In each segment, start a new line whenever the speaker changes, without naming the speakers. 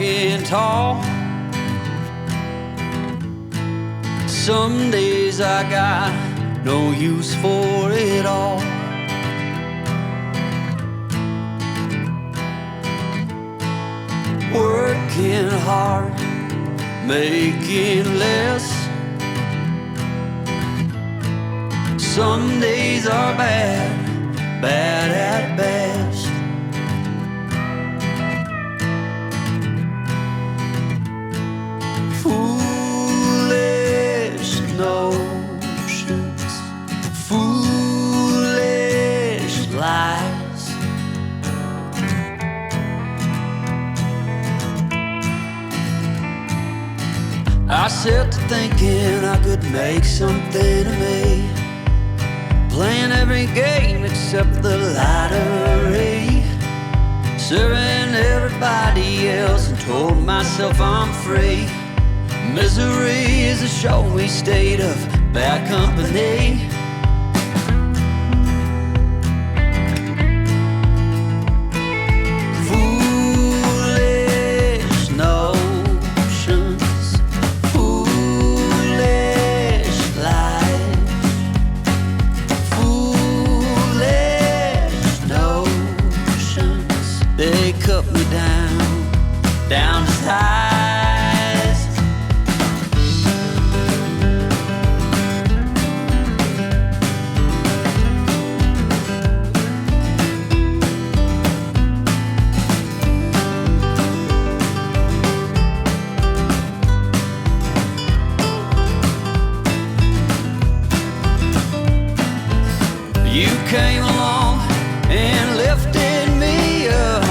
walking tall. Some days I got no use for it all. Working hard, making less. Some days are bad, bad at best. Foolish notions, foolish lies. I set to thinking I could make something of me, playing every game except the lottery, serving everybody else and told myself I'm free. Misery is a showy state of bad company. Foolish notions, foolish lies. Foolish notions, they cut me down, down to size. You came along and lifted me up.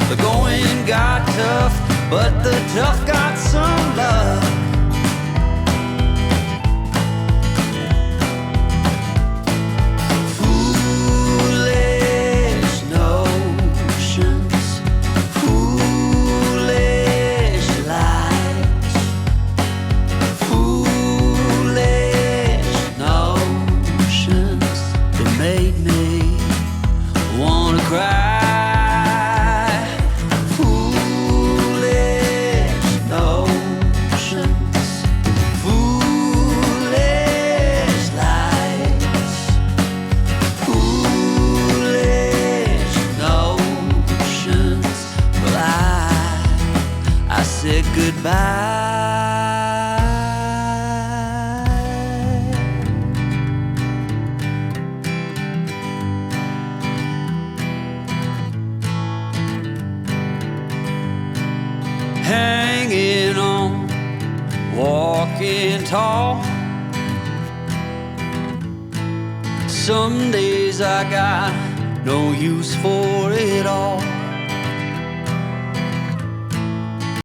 The going got tough, but the tough got some love. Foolish notions, foolish lies. Foolish notions that made me wanna cry. Foolish notions, foolish lies. Foolish notions. Well, I said goodbye. Hanging on, walking tall. Some days I got no use for it all.